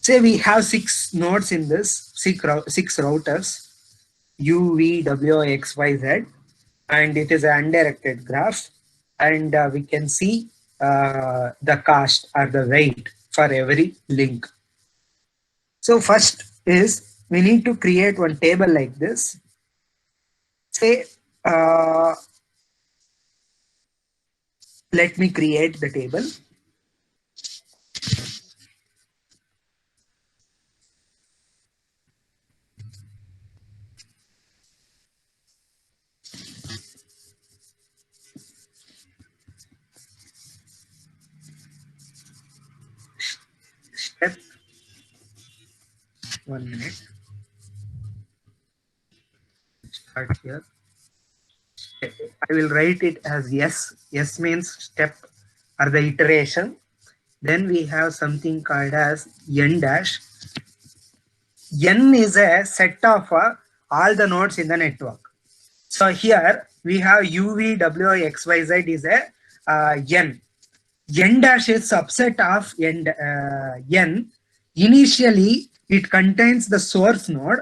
Say we have 6 nodes in this, 6 routers, U, V, W, X, Y, Z, and it is an undirected graph, and we can see the cost or the weight for every link. So first is we need to create one table like this. Say, let me create the table. Step, 1 minute. Start here. I will write it as S. S means step or the iteration. Then we have something called as N dash. N is a set of all the nodes in the network. So here we have U, V, W, X, Y, Z is a N. N dash is subset of N. Initially, it contains the source node.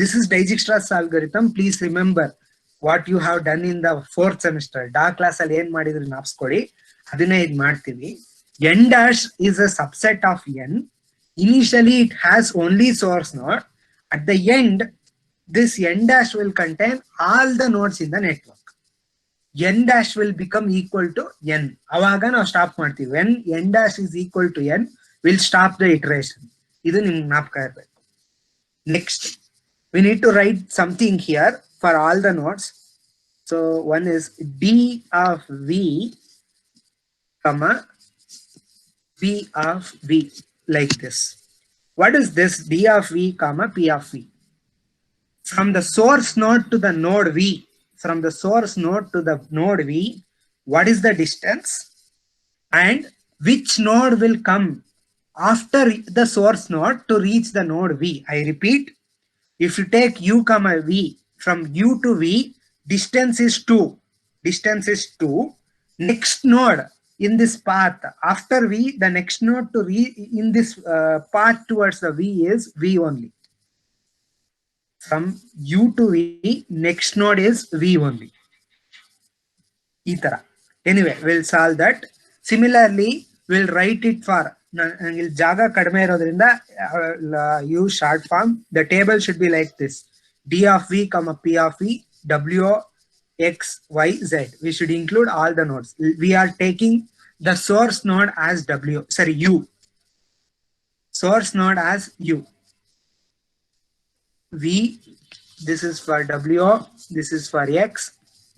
This is Dijkstra's algorithm. Please remember what you have done in the 4th semester. Dark class ಅಲ್ಲಿ ಏನು ಮಾಡಿದ್ರು ಜ್ಞಾಪಿಸ್ಕೊಳ್ಳಿ, ಅದನ್ನೇ ಇದು ಮಾಡ್ತೀವಿ. N dash is a subset of N. Initially, it has only source node. At the end, this N dash will contain all the nodes in the network. N dash will become equal to N. ಅವಾಗ ನಾವು stop ಮಾಡ್ತೀವಿ. When N dash is equal to N, we'll stop the iteration. ಇದು ನಿಮ್ಗೆ ಜ್ಞಾಪಕ ಇರಬೇಕು. Next, we need to write something here for all the nodes. So one is D of V, comma, P of V, like this. What is this D of V, comma, P of V? From the source node to the node V, from the source node to the node V, what is the distance and which node will come after the source node to reach the node V? I repeat, if you take U comma V, from U to V, distance is 2. Distance is 2. Next node in this path after V, the next node to in this path towards the V is V only. From U to V, next node is V only. Itara. Anyway, we'll solve that. Similarly, we'll write it for jaga kadme irodrinda use short form. The table should be like this: D of V, comma, P of V, W, X, Y, Z. We should include all the nodes. We are taking the source node as U. Source node as U. V, this is for W, this is for X,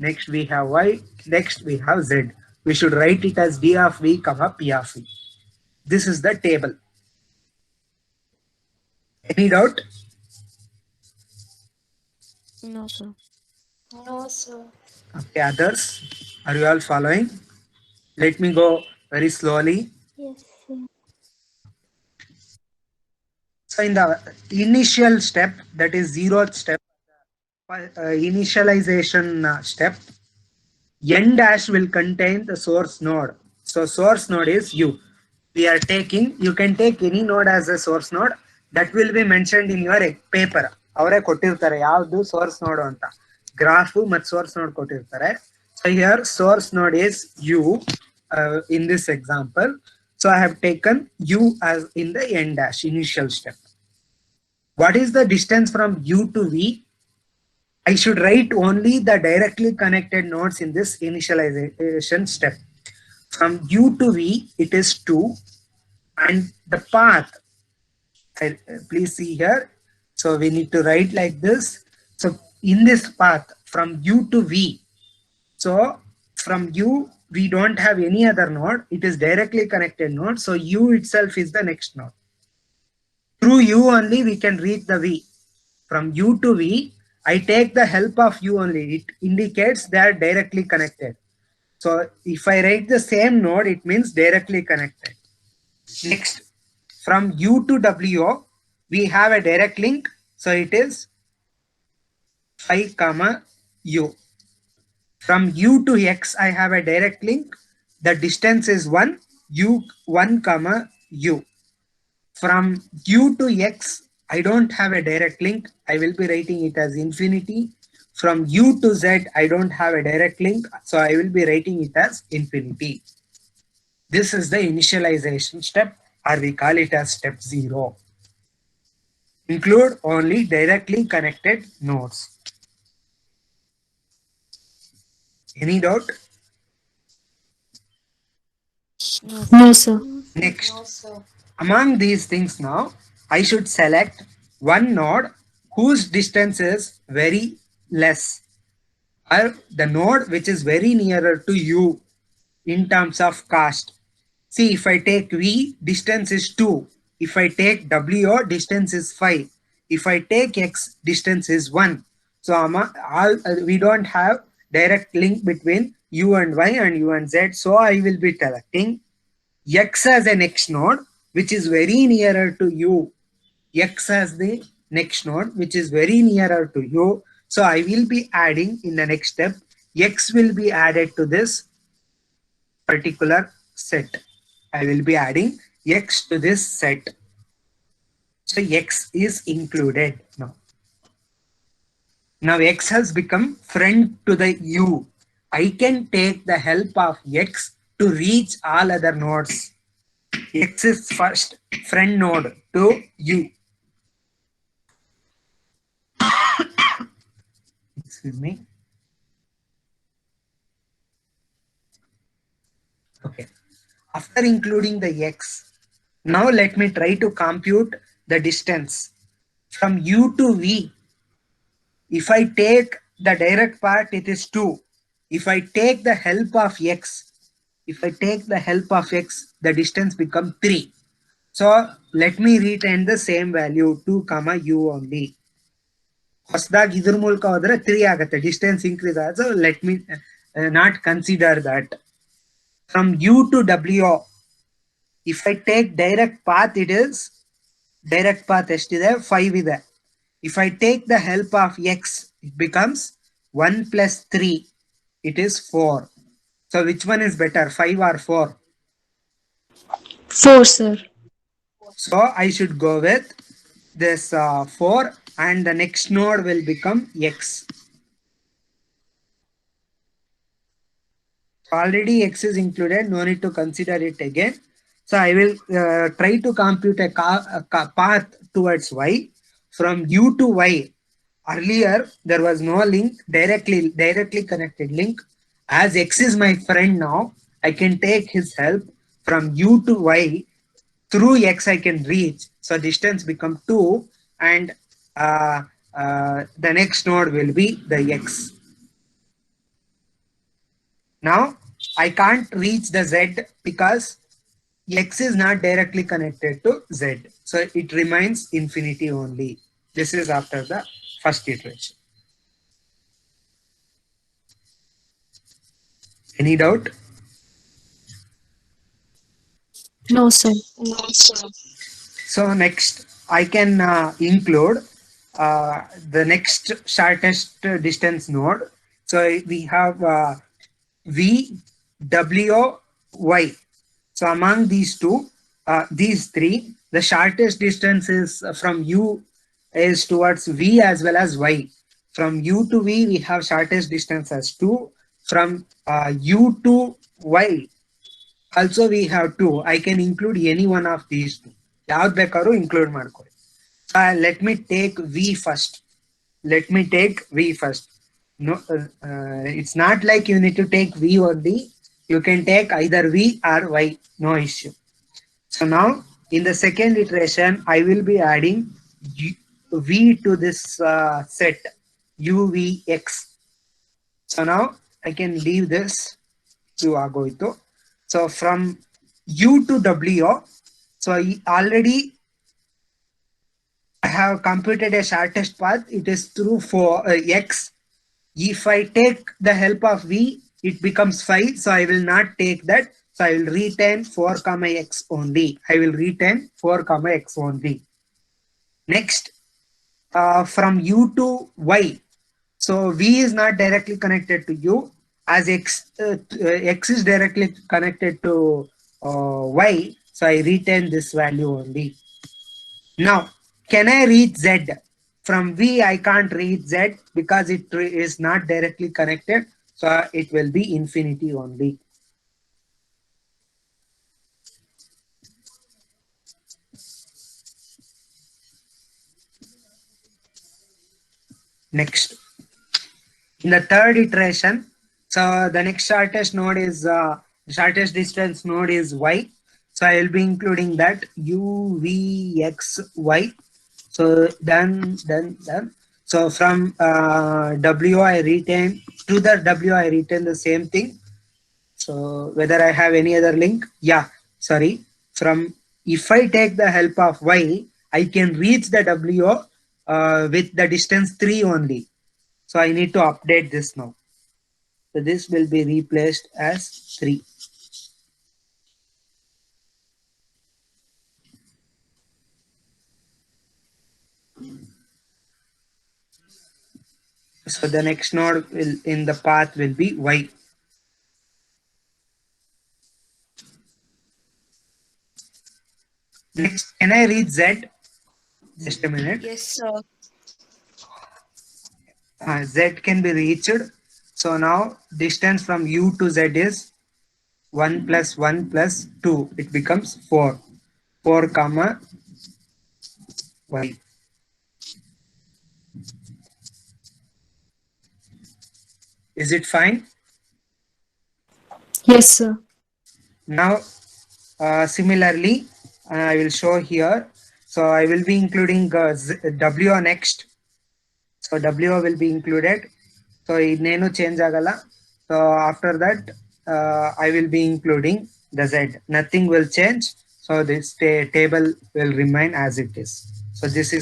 next we have Y, next we have Z. We should write it as D of V, comma, P of V. This is the table. Any doubt? No, sir. No, sir. Okay, others, are you all following? Let me go very slowly. Yes, sir. So in the initial step, that is 0th step, initialization step, N dash will contain the source node. So source node is U. We are taking, you can take any node as a source node. That will be mentioned in your paper. ಅವರೇ ಕೊಟ್ಟಿರ್ತಾರೆ ಯಾವುದು source node ಅಂತ, graph ಮತ್ತು source node ಕೊಟ್ಟಿರ್ತಾರೆ. So here source node is U in this example. So I have taken U as in the N dash initial step. What is the distance from U to V? I should write only the directly connected nodes in this initialization step. From U to V, it is 2, and the path, please see here. So we need to write like this. So in this path from U to V, so from U, we don't have any other node. It is directly connected node. So U itself is the next node. Through U only we can reach the V. From U to V, I take the help of U only. It indicates they are directly connected. So if I write the same node, it means directly connected. Next, from U to W, we have a direct link. So it is 5, comma, U. From U to X, I have a direct link. The distance is 1, U 1, comma, U. From u to x, I don't have a direct link. I will be writing it as infinity. From u to z, I don't have a direct link. So I will be writing it as infinity. This is the initialization step, or we call it as step 0. Include only directly connected nodes. Any doubt? No, sir. Next, among these things now, I should select one node whose distance is very less, or the node which is very nearer to u in terms of cost. See, if I take V, distance is 2. If I take W, distance is 5. If I take X, distance is 1. So we don't have direct link between U and Y and U and Z. So I will be selecting X as a next node, which is very nearer to U. X as the next node, which is very nearer to U. So I will be adding in the next step, X will be added to this particular set. I will be adding X to this set. So X is included now. Now X has become friend to the U. I can take the help of X to reach all other nodes. X is first friend node to U. Excuse me. Okay. After including the X, now let me try to compute the distance from U to V. If I take the direct part, it is 2. If I take the help of X, the distance becomes 3. So let me retain the same value 2 comma u only. ಹೊಸದಾಗಿ ಇದ್ರ ಮೂಲಕ ಹೋದ್ರೆ 3 ಆಗುತ್ತೆ, distance increase ಆಗುತ್ತೆ. So let me not consider that. From u to w, if I take direct path, it is direct path ಎಷ್ಟಿದೆ 5 ಇದೆ. If I take the help of X, it becomes 1 plus 3. It is 4. So which one is better, 5 or 4? 4, sir. So I should go with this 4, and the next node will become X. Already X is included, no need to consider it again. So I will try to compute a path towards Y. From U to Y, earlier there was no link, directly connected link. As X is my friend now, I can take his help. From U to Y, through X I can reach. So distance become 2, and the next node will be the X. Now I can't reach the Z because X is not directly connected to Z. So it remains infinity only. This is after the first iteration. Any doubt? No, sir. So next I can include the next shortest distance node. So we have V, W, Y. So among these three, the shortest distance is from U is towards V as well as Y. From U to V, we have shortest distance as 2. From U to Y, also we have 2. I can include any one of these 2. ಯಾವ್ದು ಬೇಕಾದ್ರೂ include ಮಾಡ್ಕೊಳ್ಳಿ. Let me take V first. No, it's not like you need to take V only. You can take either V or Y, no issue. So now in the second iteration, I will be adding V to this set UVX. So now I can leave this to agoito. So from U to W, so already I have computed a shortest path. It is through X. If I take the help of V, it becomes 5. So I will not take that. So I will retain 4 comma X only. Next, from U to Y. So V is not directly connected to U. As X is directly connected to Y. So I retain this value only. Now, can I reach Z? From V, I can't reach Z because it is not directly connected. So it will be infinity only. Next, in the third iteration, so the next shortest node is shortest distance node is Y. So I will be including that U, V, X, Y. So done. So from W I retain to the W I retain the same thing. So whether I have any other link, yeah, sorry. From if I take the help of Y, I can reach the W with the distance 3 only. So I need to update this now. So this will be replaced as 3. So the next node will in the path will be Y. Next, can I reach Z? Just a minute. Yes, sir. Z can be reached. So now distance from U to Z is 1 plus 1 plus 2. It becomes 4. 4 comma Y. Is it fine? Yes, sir. Now, similarly, I will show here. So I will be including W next. So W will be included. So nenu change agala. So after that, I will be including the Z. Nothing will change. So this table will remain as it is. So this is